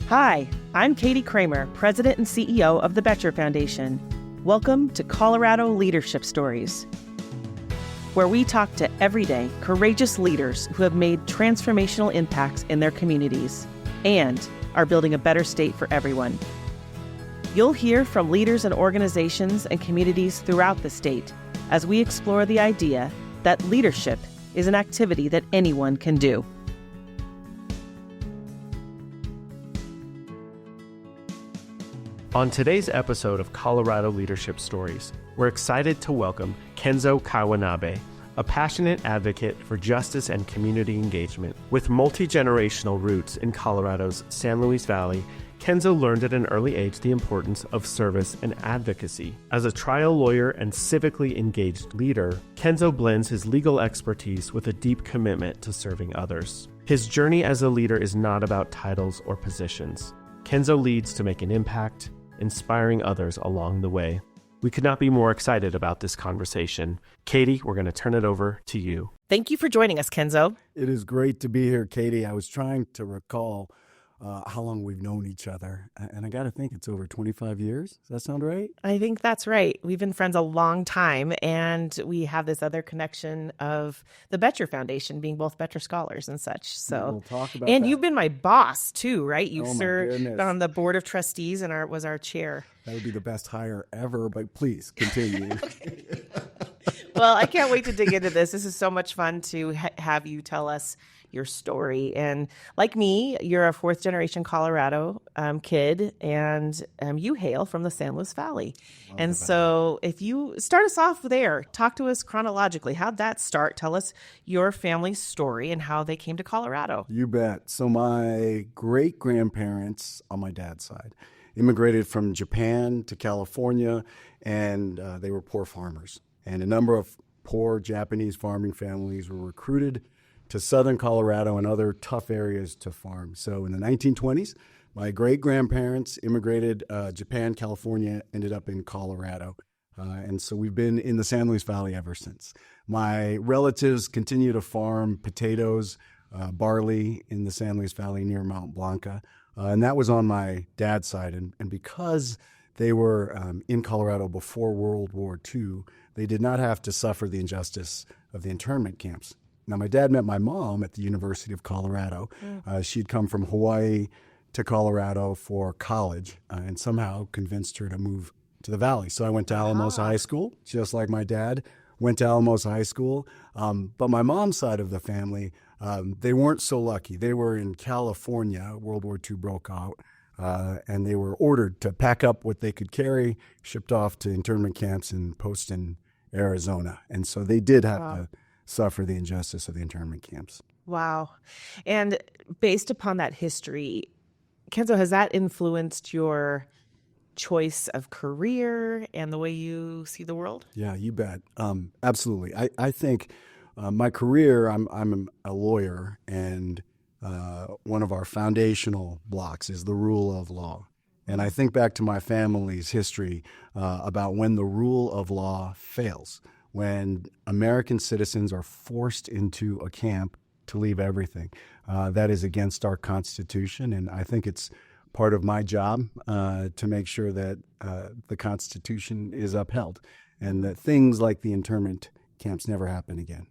Hi, I'm Katie Kramer, President and CEO of the Boettcher Foundation. Welcome to Colorado Leadership Stories, where we talk to everyday, courageous leaders who have made transformational impacts in their communities and are building a better state for everyone. You'll hear from leaders and organizations and communities throughout the state as we explore the idea that leadership is an activity that anyone can do. On today's episode of Colorado Leadership Stories, we're excited to welcome Kenzo Kawanabe, a passionate advocate for justice and community engagement. With multi-generational roots in Colorado's San Luis Valley, Kenzo learned at an early age the importance of service and advocacy. As a trial lawyer and civically engaged leader, Kenzo blends his legal expertise with a deep commitment to serving others. His journey as a leader is not about titles or positions. Kenzo leads to make an impact, inspiring others along the way. We could not be more excited about this conversation. Katie, we're going to turn it over to you. Thank you for joining us, Kenzo. It is great to be here, Katie. I was trying to recall how long we've known each other, and I got to think it's over 25 years. Does that sound right? I think that's right. We've been friends a long time, and we have this other connection of the Boettcher Foundation being both Boettcher scholars and such. So, we'll talk about and that. You've been my boss too, right? You Oh, my served goodness. on the board of trustees and was our chair. That would be the best hire ever, but please continue. Well, I can't wait to dig into this. This is so much fun to have you tell us your story. And like me, you're a fourth generation Colorado kid, and you hail from the San Luis Valley. And so if you start us off there, talk to us chronologically. How'd that start? Tell us your family's story and how they came to Colorado. You bet. So my great-grandparents on my dad's side immigrated from Japan to California, and they were poor farmers. And a number of poor Japanese farming families were recruited to southern Colorado and other tough areas to farm. So in the 1920s, my great-grandparents immigrated. Japan, California, ended up in Colorado. And so we've been in the San Luis Valley ever since. My relatives continue to farm potatoes, barley in the San Luis Valley near Mount Blanca. And that was on my dad's side. And because they were in Colorado before World War II, they did not have to suffer the injustice of the internment camps. Now, my dad met my mom at the University of Colorado. She'd come from Hawaii to Colorado for college and somehow convinced her to move to the Valley. So I went to Alamos High School, just like my dad went to Alamos High School. But my mom's side of the family, they weren't so lucky. They were in California. World War II broke out. And they were ordered to pack up what they could carry, shipped off to internment camps in Poston, Arizona. And so they did have to suffer the injustice of the internment camps. Wow. And based upon that history, Kenzo, has that influenced your choice of career and the way you see the world? Yeah, you bet. Absolutely. I think my career, I'm a lawyer, and one of our foundational blocks is the rule of law. And I think back to my family's history about when the rule of law fails, when American citizens are forced into a camp to leave everything. That is against our Constitution, and I think it's part of my job to make sure that the Constitution is upheld and that things like the internment camps never happen again.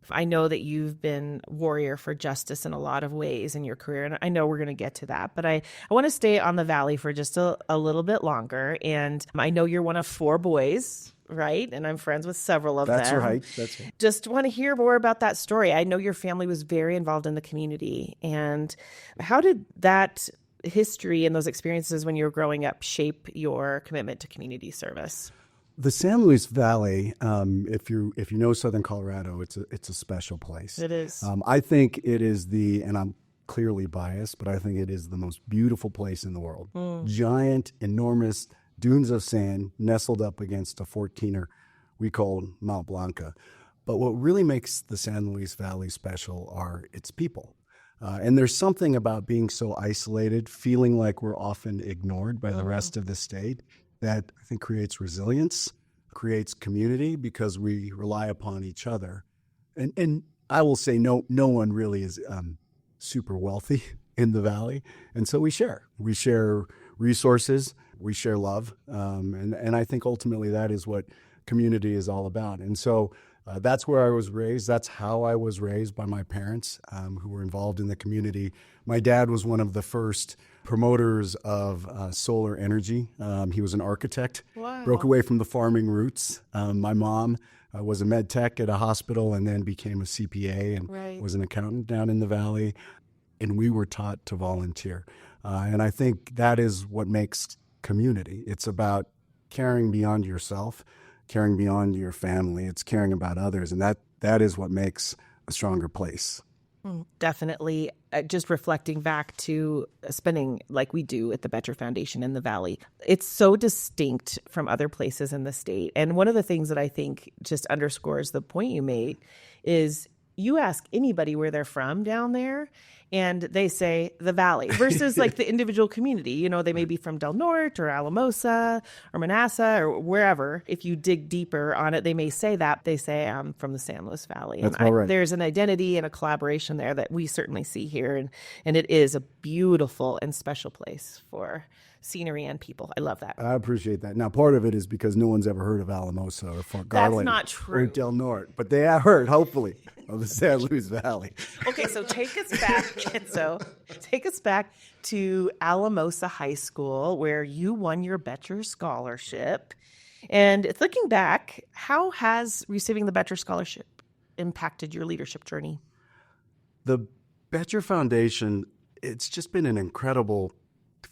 I know that you've been warrior for justice in a lot of ways in your career, and I know we're going to get to that, but I want to stay on the Valley for just a little bit longer. And I know you're one of four boys, right? And I'm friends with several of them. That's right. Just want to hear more about that story. I know your family was very involved in the community. And how did that history and those experiences when you were growing up shape your commitment to community service? The San Luis Valley, if you know Southern Colorado, it's a special place. It is. I think it is and I'm clearly biased, but I think it is the most beautiful place in the world. Giant, enormous dunes of sand nestled up against a 14er we call Mount Blanca. But what really makes the San Luis Valley special are its people. And there's something about being so isolated, feeling like we're often ignored by the rest of the state, that I think creates resilience, creates community, because we rely upon each other. And I will say no one really is super wealthy in the Valley. And so we share. We share resources. We share love. And I think ultimately that is what community is all about. And so that's where I was raised. That's how I was raised by my parents, who were involved in the community. My dad was one of the first promoters of solar energy. He was an architect, Wow. broke away from the farming roots. My mom was a med tech at a hospital and then became a CPA and Right. was an accountant down in the Valley. And we were taught to volunteer. And I think that is what makes community. It's about caring beyond yourself, caring beyond your family. It's caring about others. And that is what makes a stronger place. Definitely. Just reflecting back to spending like we do at the Boettcher Foundation in the Valley. It's so distinct from other places in the state. And one of the things that I think just underscores the point you made is you ask anybody where they're from down there, and they say the Valley versus like the individual community. You know, they may be from Del Norte or Alamosa or Manassas or wherever. If you dig deeper on it, they may say that. They say, I'm from the San Luis Valley. That's all right. There's an identity and a collaboration there that we certainly see here. And it is a beautiful and special place for scenery and people. I love that. I appreciate that. Now, part of it is because no one's ever heard of Alamosa or Fort Garland. That's not or true. Del Norte, but they have heard, hopefully, of the San Luis Valley. Okay, so take us back, Kenzo. Take us back to Alamosa High School, where you won your Boettcher Scholarship. And looking back, how has receiving the Boettcher Scholarship impacted your leadership journey? The Boettcher Foundation, it's just been an incredible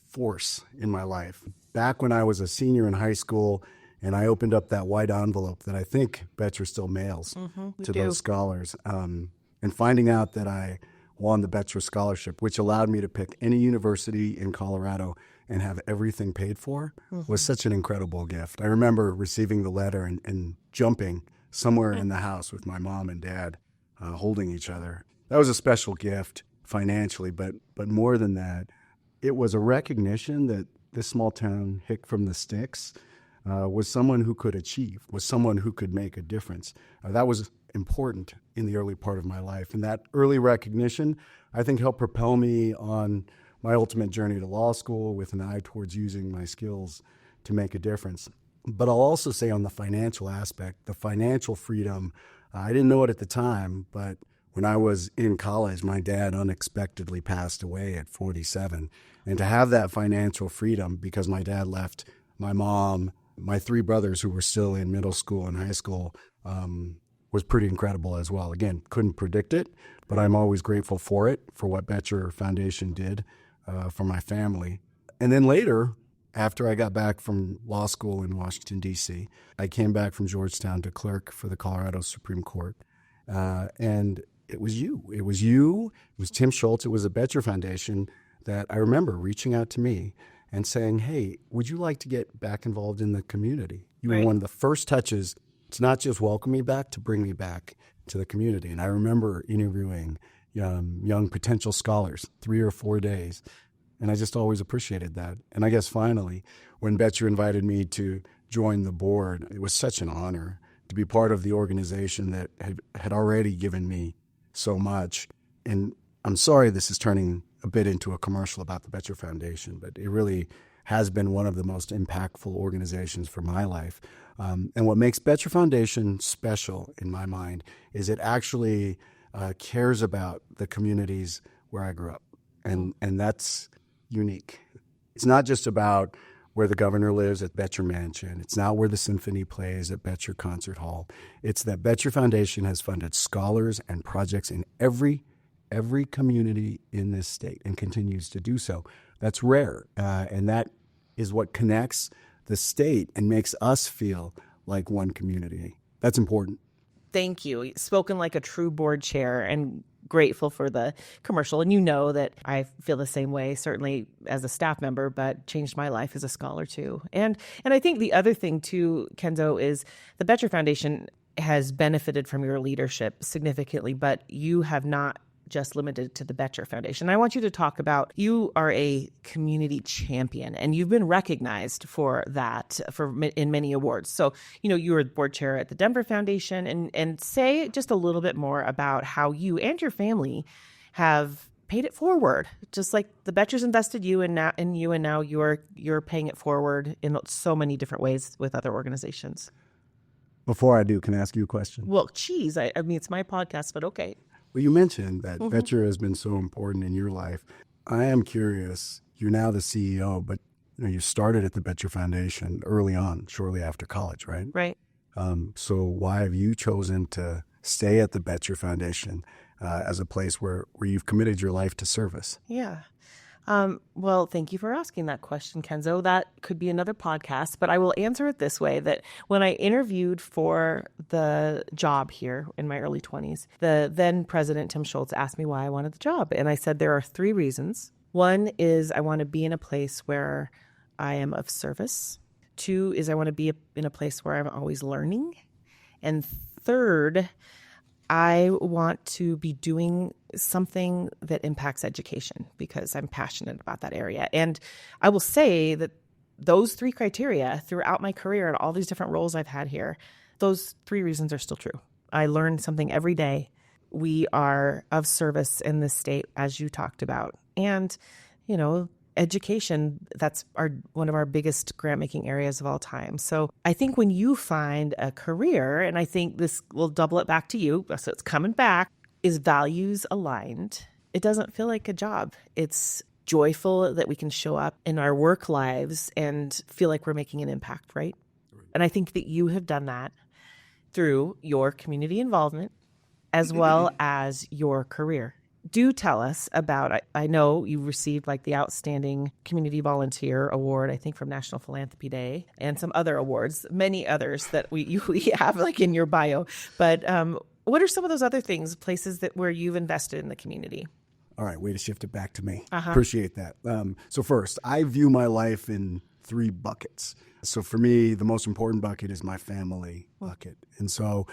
force in my life. Back when I was a senior in high school and I opened up that white envelope that I think Boettcher still mails to those scholars, and finding out that I won the Boettcher Scholarship, which allowed me to pick any university in Colorado and have everything paid for, was such an incredible gift. I remember receiving the letter and jumping somewhere in the house with my mom and dad holding each other. That was a special gift financially, but more than that, it was a recognition that this small town, Hick from the Sticks, was someone who could achieve, was someone who could make a difference. That was important in the early part of my life. And that early recognition, I think, helped propel me on my ultimate journey to law school with an eye towards using my skills to make a difference. But I'll also say on the financial aspect, the financial freedom, I didn't know it at the time, but when I was in college, my dad unexpectedly passed away at 47. And to have that financial freedom, because my dad left my mom, my three brothers who were still in middle school and high school, was pretty incredible as well. Again, couldn't predict it, but I'm always grateful for it, for what Boettcher Foundation did for my family. And then later, after I got back from law school in Washington, D.C., I came back from Georgetown to clerk for the Colorado Supreme Court. And it was you. It was Tim Schultz. It was the Boettcher Foundation that I remember reaching out to me and saying, hey, would you like to get back involved in the community? You were one of the first touches to not just welcome me back, to bring me back to the community. And I remember interviewing young potential scholars 3 or 4 days. And I just always appreciated that. And I guess finally, when Boettcher invited me to join the board, it was such an honor to be part of the organization that had already given me so much. And I'm sorry this is turning a bit into a commercial about the Boettcher Foundation, but it really has been one of the most impactful organizations for my life. And what makes Boettcher Foundation special in my mind is it actually cares about the communities where I grew up. And that's unique. It's not just about where the governor lives at Boettcher Mansion. It's not where the symphony plays at Boettcher Concert Hall. It's that Boettcher Foundation has funded scholars and projects in every community in this state and continues to do so. That's rare, and that is what connects the state and makes us feel like one community. That's important. Thank you. Spoken like a true board chair, and grateful for the commercial. And you know that I feel the same way, certainly as a staff member, but changed my life as a scholar too. And I think the other thing too, Kenzo, is the Boettcher Foundation has benefited from your leadership significantly, but you have not just limited to the Boettcher Foundation. I want you to talk about, you are a community champion, and you've been recognized for that in many awards. So, you were board chair at the Denver Foundation, and say just a little bit more about how you and your family have paid it forward, just like the Boettchers invested and now you're paying it forward in so many different ways with other organizations. Before I do, can I ask you a question? Well, geez, I mean, it's my podcast, but okay. Well, you mentioned that Boettcher has been so important in your life. I am curious. You're now the CEO, but you started at the Boettcher Foundation early on, shortly after college, right? Right. So why have you chosen to stay at the Boettcher Foundation as a place where you've committed your life to service? Yeah. Well, thank you for asking that question, Kenzo. That could be another podcast, but I will answer it this way, that when I interviewed for the job here in my early 20s, the then president, Tim Schultz, asked me why I wanted the job. And I said there are 3 reasons. One is I want to be in a place where I am of service. 2 is I want to be in a place where I'm always learning. And 3rd, I want to be doing something that impacts education because I'm passionate about that area. And I will say that those 3 criteria throughout my career and all these different roles I've had here, those 3 reasons are still true. I learn something every day. We are of service in this state, as you talked about. And, education, that's one of our biggest grant-making areas of all time. So I think when you find a career, and I think this will double it back to you, so it's coming back, is values aligned. It doesn't feel like a job. It's joyful that we can show up in our work lives and feel like we're making an impact, right? And I think that you have done that through your community involvement as well as your career. Do tell us about, I know you received like the Outstanding Community Volunteer Award, I think from National Philanthropy Day, and some other awards, many others that we have like in your bio. But what are some of those other things, places where you've invested in the community? All right, way to shift it back to me. Appreciate that. So first, I view my life in 3 buckets. So for me, the most important bucket is my family bucket. And so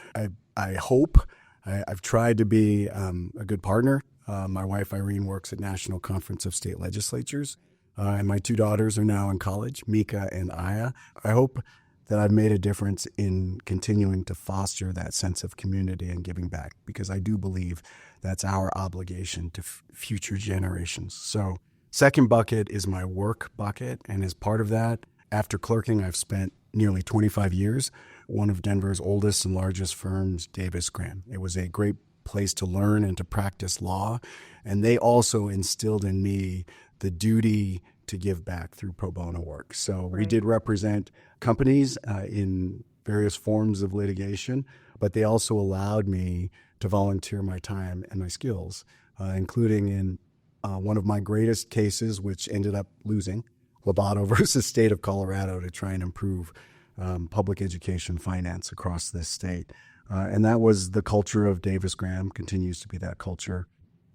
I hope I've tried to be a good partner. My wife, Irene, works at National Conference of State Legislatures, and my 2 daughters are now in college, Mika and Aya. I hope that I've made a difference in continuing to foster that sense of community and giving back, because I do believe that's our obligation to future generations. So second bucket is my work bucket, and as part of that, after clerking, I've spent nearly 25 years, one of Denver's oldest and largest firms, Davis Graham. It was a great place to learn and to practice law. And they also instilled in me the duty to give back through pro bono work. So we did represent companies in various forms of litigation, but they also allowed me to volunteer my time and my skills, including in one of my greatest cases, which ended up losing, Lobato versus State of Colorado, to try and improve public education finance across this state. And that was the culture of Davis Graham, continues to be that culture,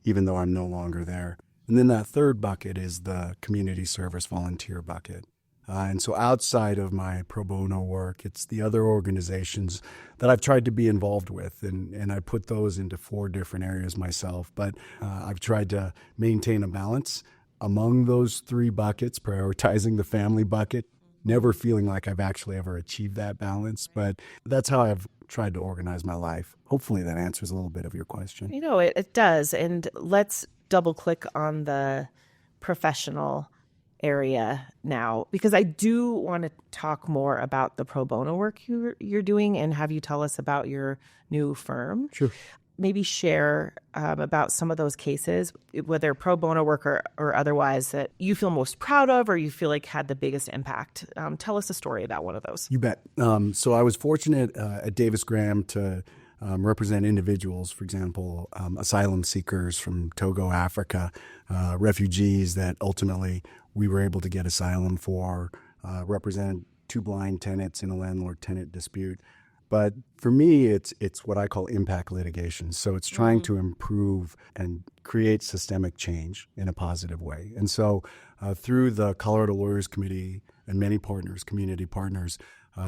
even though I'm no longer there. And then that third bucket is the community service volunteer bucket. And so outside of my pro bono work, it's the other organizations that I've tried to be involved with. And I put those into 4 different areas myself. But I've tried to maintain a balance among those 3 buckets, prioritizing the family bucket, never feeling like I've actually ever achieved that balance. But that's how I've tried to organize my life. Hopefully that answers a little bit of your question. It does. And let's double click on the professional area now, because I do want to talk more about the pro bono work you're doing and have you tell us about your new firm. Sure. Maybe share about some of those cases, whether pro bono work or otherwise, that you feel most proud of or you feel like had the biggest impact. Tell us a story about one of those. You bet. So I was fortunate at Davis Graham to represent individuals, for example, asylum seekers from Togo, Africa, refugees that ultimately we were able to get asylum for, represent 2 blind tenants in a landlord-tenant dispute. But for me, it's what I call impact litigation. So it's trying to improve and create systemic change in a positive way. And so through the Colorado Lawyers Committee and many partners, community partners,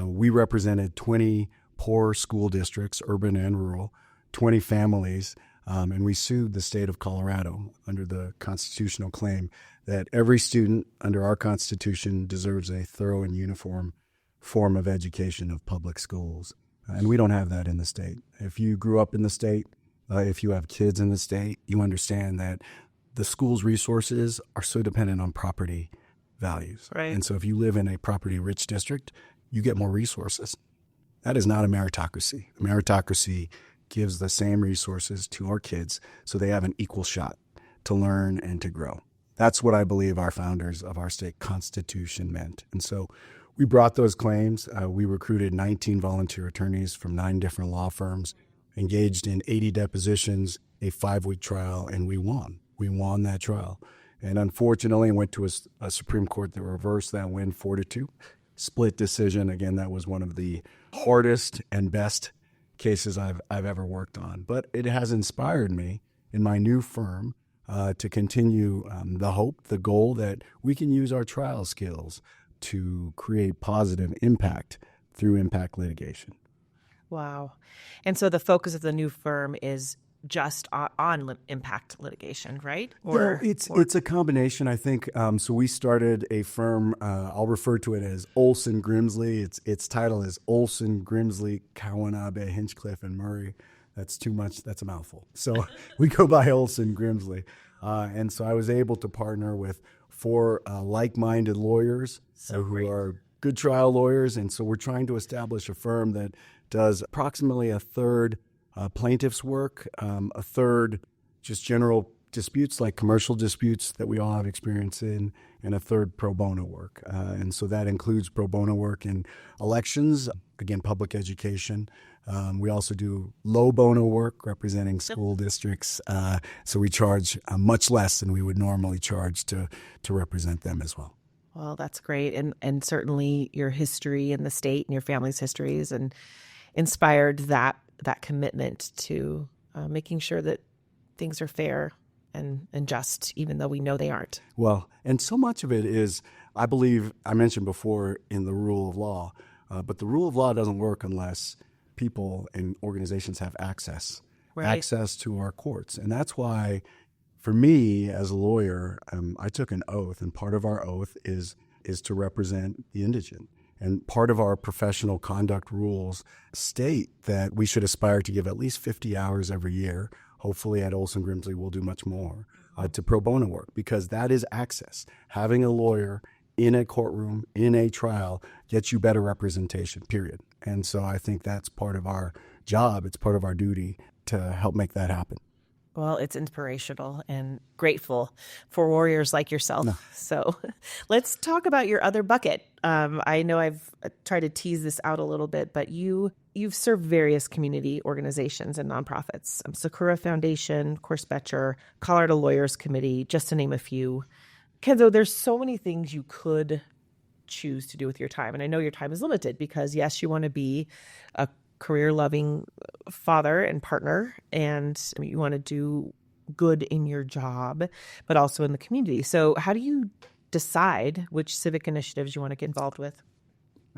we represented 20 poor school districts, urban and rural, 20 families, and we sued the state of Colorado under the constitutional claim that every student under our Constitution deserves a thorough and uniform form of education of public schools. And we don't have that in the state. If you grew up in the state, if you have kids in the state, you understand that the school's resources are so dependent on property values. Right. And so if you live in a property-rich district, you get more resources. That is not a meritocracy. A meritocracy gives the same resources to our kids so they have an equal shot to learn and to grow. That's what I believe our founders of our state constitution meant. And so we brought those claims. We recruited 19 volunteer attorneys from 9 different law firms, engaged in 80 depositions, a 5-week trial, and we won. We won that trial. And unfortunately, went to a Supreme Court that reversed that win 4-2. Split decision. Again, that was one of the hardest and best cases I've ever worked on. But it has inspired me in my new firm to continue the hope, the goal that we can use our trial skills to create positive impact through impact litigation. Wow. And so the focus of the new firm is just on impact litigation, right? It's a combination, I think. So we started a firm, I'll refer to it as Olson Grimsley. Its title is Olson, Grimsley, Kawanabe, Hinchcliffe, and Murray. That's too much. That's a mouthful. So we go by Olson Grimsley. And so I was able to partner with 4 like-minded lawyers who are good trial lawyers. And so we're trying to establish a firm that does approximately a third plaintiff's work, a third just general disputes like commercial disputes that we all have experience in, and a third pro bono work. And so that includes pro bono work in elections, again, public education. We also do low bono work representing school districts. So we charge much less than we would normally charge to represent them as well. Well, that's great. And certainly your history in the state and your family's histories and inspired that commitment to making sure that things are fair and just, even though we know they aren't. Well, and so much of it is, I believe, I mentioned before in the rule of law, but the rule of law doesn't work unless people and organizations have access to our courts. And that's why, for me as a lawyer, I took an oath, and part of our oath is to represent the indigent. And part of our professional conduct rules state that we should aspire to give at least 50 hours every year. Hopefully at Olson Grimsley we'll do much more to pro bono work, because that is access. Having a lawyer in a courtroom, in a trial, gets you better representation, period. And so I think that's part of our job. It's part of our duty to help make that happen. Well, it's inspirational and grateful for warriors like yourself. No. So let's talk about your other bucket. I know I've tried to tease this out a little bit, but you've served various community organizations and nonprofits. Sakura Foundation, of course, Boettcher, Colorado Lawyers Committee, just to name a few. Kenzo, there's so many things you could choose to do with your time. And I know your time is limited because, yes, you want to be a career-loving father and partner, and you want to do good in your job, but also in the community. So how do you decide which civic initiatives you want to get involved with?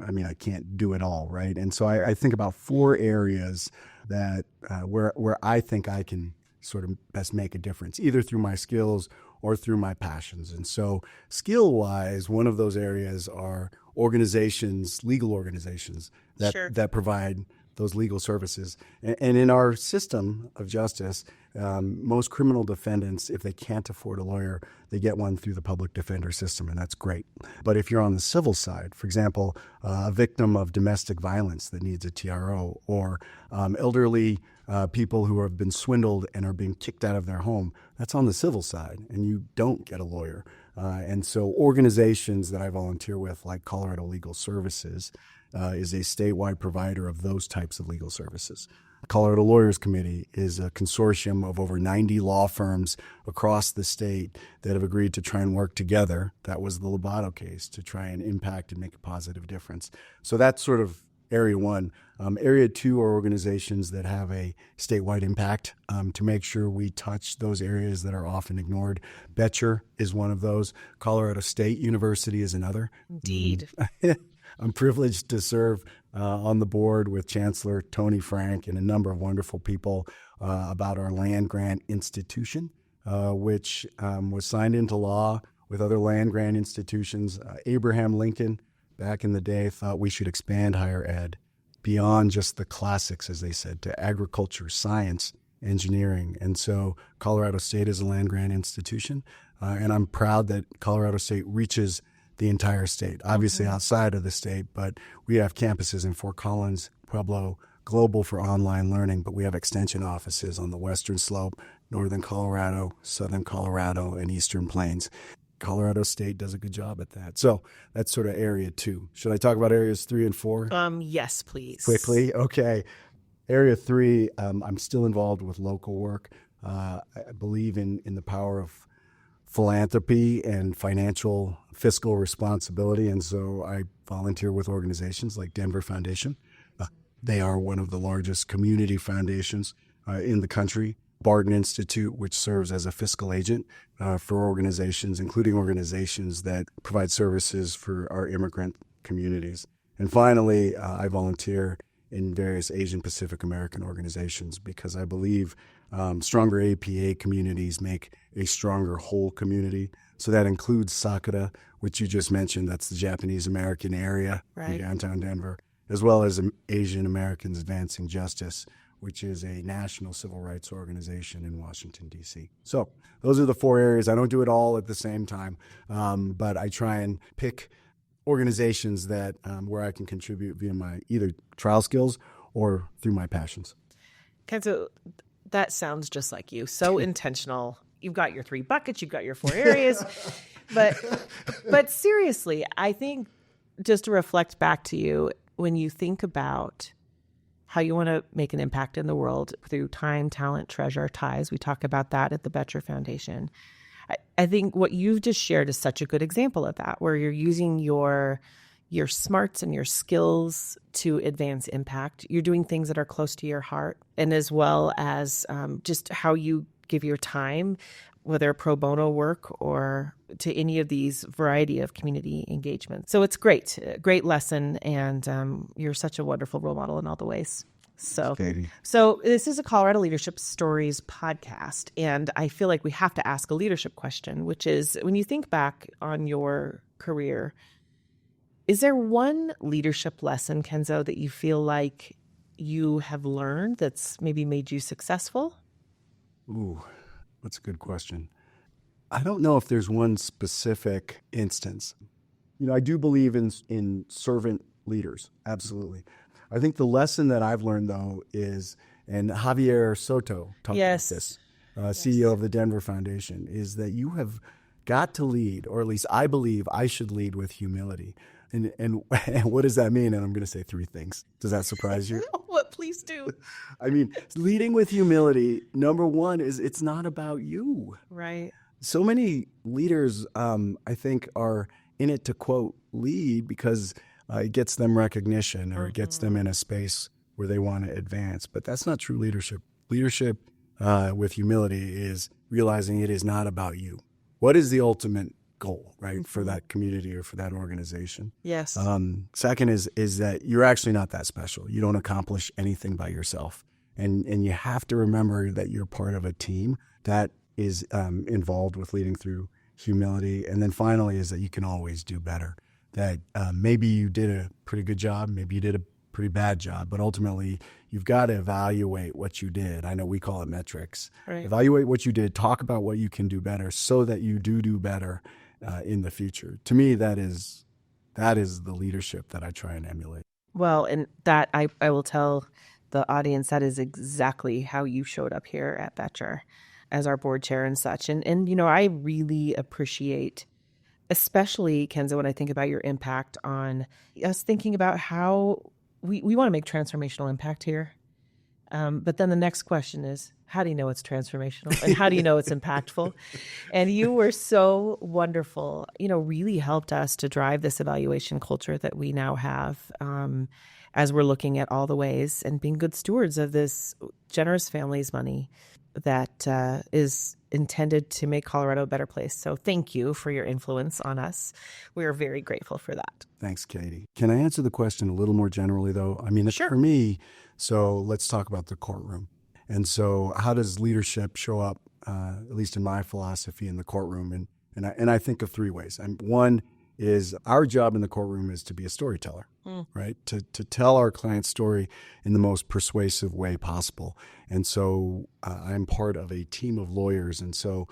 I mean, I can't do it all, right? And so I think about 4 areas that where I think I can sort of best make a difference, either through my skills or through my passions. And so skill-wise, one of those areas are organizations, legal organizations that provide those legal services. And in our system of justice, most criminal defendants, if they can't afford a lawyer, they get one through the public defender system, and that's great. But if you're on the civil side, for example, a victim of domestic violence that needs a TRO, or elderly people who have been swindled and are being kicked out of their home, that's on the civil side, and you don't get a lawyer. And so organizations that I volunteer with, like Colorado Legal Services, is a statewide provider of those types of legal services. Colorado Lawyers Committee is a consortium of over 90 law firms across the state that have agreed to try and work together. That was the Lobato case, to try and impact and make a positive difference. So that's sort of area 1. Area 2 are organizations that have a statewide impact to make sure we touch those areas that are often ignored. Boettcher is one of those. Colorado State University is another. Indeed. I'm privileged to serve on the board with Chancellor Tony Frank and a number of wonderful people about our land grant institution, which was signed into law with other land grant institutions. Abraham Lincoln, back in the day, thought we should expand higher ed beyond just the classics, as they said, to agriculture, science, engineering. And so Colorado State is a land-grant institution, and I'm proud that Colorado State reaches the entire state, obviously outside of the state, but we have campuses in Fort Collins, Pueblo, Global for online learning, but we have extension offices on the western slope, northern Colorado, southern Colorado, and eastern plains. Colorado State does a good job at that. So that's sort of area 2. Should I talk about areas 3 and 4? Yes, please. Quickly? Okay. Area 3, I'm still involved with local work. I believe in the power of philanthropy and financial fiscal responsibility, and so I volunteer with organizations like Denver Foundation. They are one of the largest community foundations in the country. Barton Institute, which serves as a fiscal agent for organizations, including organizations that provide services for our immigrant communities. And finally, I volunteer in various Asian Pacific American organizations because I believe stronger APA communities make a stronger whole community. So that includes Sakura, which you just mentioned. That's the Japanese American area in downtown Denver, as well as Asian Americans Advancing Justice, which is a national civil rights organization in Washington, D.C. So those are the 4 areas. I don't do it all at the same time, but I try and pick organizations that where I can contribute via my either trial skills or through my passions. Kenzo, that sounds just like you. So intentional. You've got your 3 buckets. You've got your 4 areas. But seriously, I think just to reflect back to you, when you think about how you want to make an impact in the world through time, talent, treasure, ties, we talk about that at the Boettcher Foundation. I think what you've just shared is such a good example of that, where you're using your smarts and your skills to advance impact. You're doing things that are close to your heart, and as well as just how you give your time, whether pro bono work or to any of these variety of community engagements. So it's great, a great lesson, and you're such a wonderful role model in all the ways. So this is a Colorado Leadership Stories podcast, and I feel like we have to ask a leadership question, which is, when you think back on your career, is there one leadership lesson, Kenzo, that you feel like you have learned that's maybe made you successful? Ooh, that's a good question. I don't know if there's one specific instance. I do believe in servant leaders, absolutely. I think the lesson that I've learned, though, is, and Javier Soto talked about this, CEO of the Denver Foundation, is that you have got to lead, or at least I believe I should lead with humility. And what does that mean? And I'm going to say 3 things. Does that surprise you? What? Please do. I mean, leading with humility, number 1 is it's not about you. Right. So many leaders, I think, are in it to, quote, lead because it gets them recognition or it gets them in a space where they want to advance. But that's not true leadership. Leadership with humility is realizing it is not about you. What is the ultimate goal, right, for that community or for that organization? Yes. Second is that you're actually not that special. You don't accomplish anything by yourself. And you have to remember that you're part of a team that is involved with leading through humility. And then finally is that you can always do better. That maybe you did a pretty good job, maybe you did a pretty bad job, but ultimately you've got to evaluate what you did. I know we call it metrics. Right. Evaluate what you did, talk about what you can do better so that you do better in the future. To me, that is the leadership that I try and emulate. Well, and that I will tell the audience that is exactly how you showed up here at Boettcher as our board chair and such. And I really appreciate, especially, Kenzo, when I think about your impact on us thinking about how we want to make transformational impact here. But then the next question is, how do you know it's transformational? And how do you know it's impactful? And you were so wonderful, really helped us to drive this evaluation culture that we now have as we're looking at all the ways and being good stewards of this generous family's money that is intended to make Colorado a better place. So thank you for your influence on us. We are very grateful for that. Thanks, Katie. Can I answer the question a little more generally, though? I mean, sure. For me, so let's talk about the courtroom. And so how does leadership show up, at least in my philosophy, in the courtroom? And I think of 3 ways. One is our job in the courtroom is to be a storyteller, right? To tell our client's story in the most persuasive way possible. And so I'm part of a team of lawyers. And so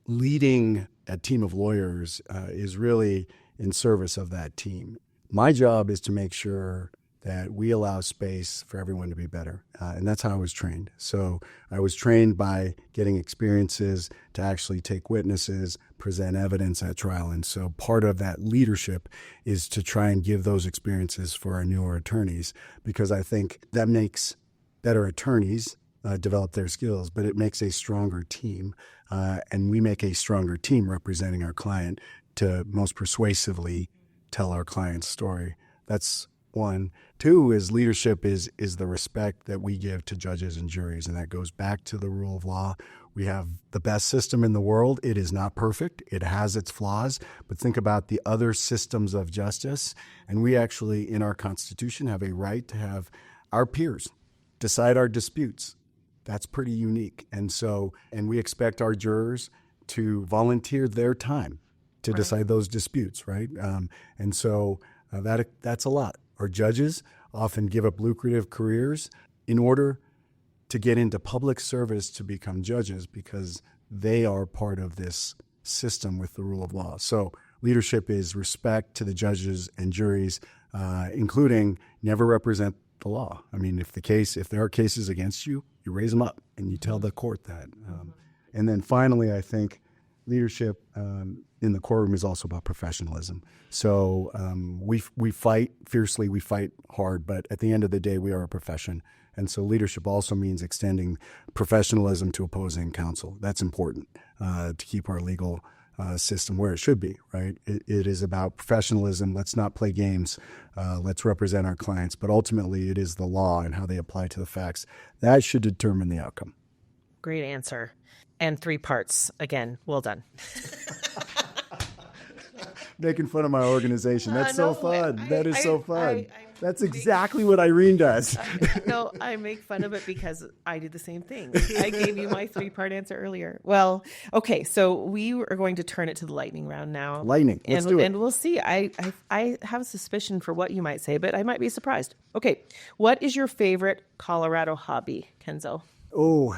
leading a team of lawyers is really in service of that team. My job is to make sure that we allow space for everyone to be better. And that's how I was trained. So I was trained by getting experiences to actually take witnesses, present evidence at trial. And so part of that leadership is to try and give those experiences for our newer attorneys, because I think that makes better attorneys develop their skills, but it makes a stronger team. And we make a stronger team representing our client to most persuasively tell our client's story. That's one. Two is leadership is the respect that we give to judges and juries, and that goes back to the rule of law. We have the best system in the world. It is not perfect. It has its flaws, but think about the other systems of justice, and we actually, in our Constitution, have a right to have our peers decide our disputes. That's pretty unique. And we expect our jurors to volunteer their time to decide those disputes, right? That's a lot. Our judges often give up lucrative careers in order to get into public service to become judges, because they are part of this system with the rule of law. So leadership is respect to the judges and juries, including never represent the law. I mean, if there are cases against you, you raise them up and you tell the court that. And then finally, I think leadership in the courtroom is also about professionalism. So we fight fiercely, we fight hard, but at the end of the day, we are a profession. And so leadership also means extending professionalism to opposing counsel. That's important to keep our legal system where it should be, right? It is about professionalism. Let's not play games. Let's represent our clients. But ultimately, it is the law and how they apply to the facts. That should determine the outcome. Great answer. And 3 parts. Again, well done. Making fun of my organization. That's so fun. That is so fun. I That's exactly what Irene does. No, I make fun of it because I do the same thing. I gave you my 3-part answer earlier. Well, okay, so we are going to turn it to the lightning round now. Lightning. Let's do it. And we'll see. I have a suspicion for what you might say, but I might be surprised. Okay, what is your favorite Colorado hobby, Kenzo? Oh,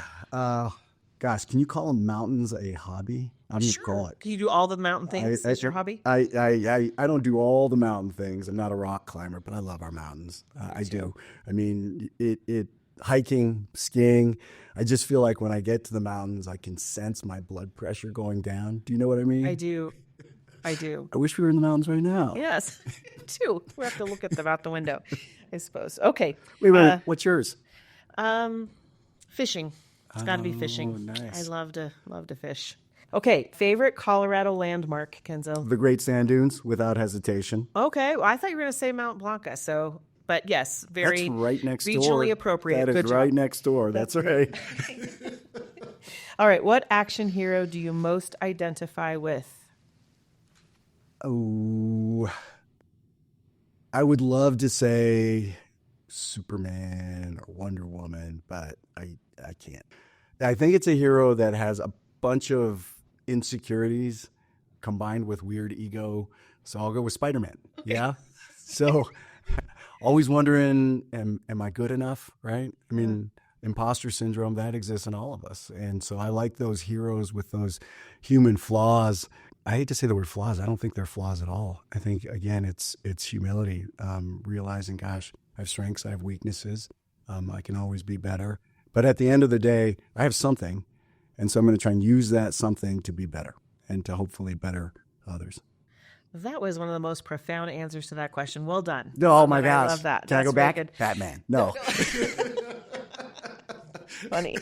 gosh, can you call mountains a hobby? I'm Sure. gonna call it. Can you do all the mountain things as your hobby? I don't do all the mountain things. I'm not a rock climber, but I love our mountains. I do. I mean, it hiking, skiing. I just feel like when I get to the mountains, I can sense my blood pressure going down. Do you know what I mean? I do. I wish we were in the mountains right now. Yes, too. We have to look at them out the window, I suppose. Okay. Wait. What's yours? Fishing. It's got to be fishing. Nice. I love to fish. Okay, favorite Colorado landmark, Kenzo? The Great Sand Dunes, without hesitation. Okay, well, I thought you were going to say Mount Blanca. So, but yes, very That's right next door. regionally appropriate. That is Good right job. next door. That's right. All right, what action hero do you most identify with? Oh, I would love to say Superman or Wonder Woman, but I can't. I think it's a hero that has a bunch of insecurities combined with weird ego. So I'll go with Spider-Man. Okay. Yeah. So always wondering, am I good enough? Right. I mean, imposter syndrome, that exists in all of us. And so I like those heroes with those human flaws. I hate to say the word flaws. I don't think they're flaws at all. I think, again, it's humility, realizing, gosh, I have strengths, I have weaknesses. I can always be better. But at the end of the day, I have something. And so I'm going to try and use that something to be better and to hopefully better others. That was one of the most profound answers to that question. Well done. Oh, my gosh. I love that. Can I go back? Good. Batman. No. Funny.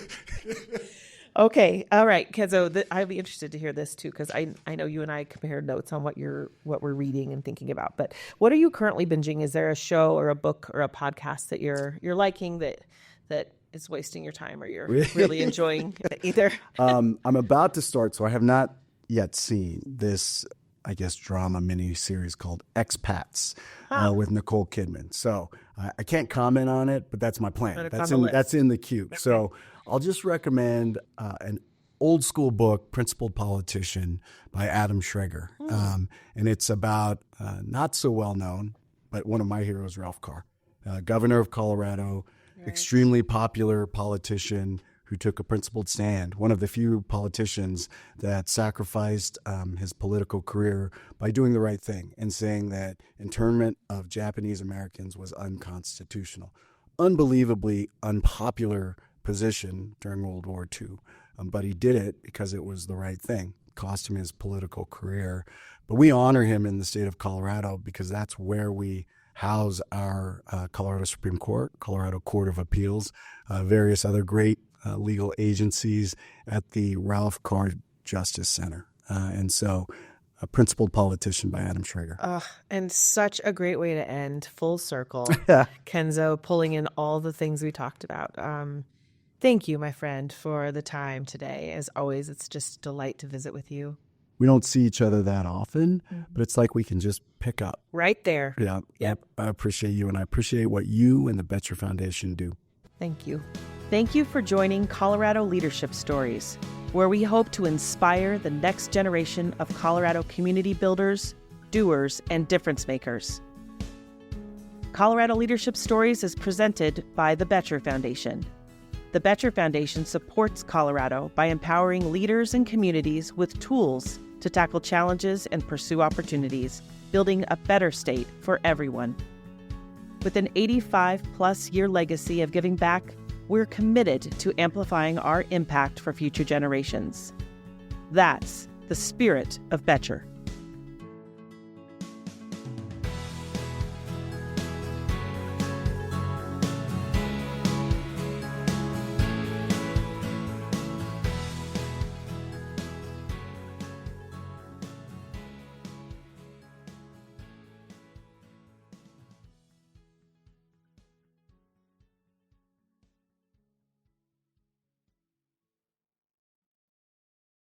Okay. All right, Kenzo, I'd be interested to hear this too, because I know you and I compared notes on what we're reading and thinking about. But what are you currently binging? Is there a show or a book or a podcast that you're liking that is wasting your time, or you're really enjoying either? I'm about to start, so I have not yet seen this, I guess, drama mini series called Expats with Nicole Kidman. So I can't comment on it, but that's my plan. That's in the queue. Okay. So I'll just recommend an old school book, Principled Politician by Adam Schrager. And it's about not so well known, but one of my heroes, Ralph Carr, governor of Colorado, extremely popular politician who took a principled stand, one of the few politicians that sacrificed his political career by doing the right thing and saying that internment of Japanese Americans was unconstitutional. Unbelievably unpopular position during World War II, but he did it because it was the right thing. It cost him his political career. But we honor him in the state of Colorado because that's where we house our Colorado Supreme Court, Colorado Court of Appeals, various other great legal agencies at the Ralph Carr Justice Center. And so, A Principled Politician by Adam Schrager. And such a great way to end, full circle. Kenzo, pulling in all the things we talked about. Thank you, my friend, for the time today. As always, it's just a delight to visit with you. We don't see each other that often, but it's like we can just pick up. Right there. Yeah. Yep. I appreciate you, and I appreciate what you and the Boettcher Foundation do. Thank you. Thank you for joining Colorado Leadership Stories, where we hope to inspire the next generation of Colorado community builders, doers, and difference makers. Colorado Leadership Stories is presented by the Boettcher Foundation. The Boettcher Foundation supports Colorado by empowering leaders and communities with tools to tackle challenges and pursue opportunities, building a better state for everyone. With an 85-plus year legacy of giving back, we're committed to amplifying our impact for future generations. That's the spirit of Boettcher.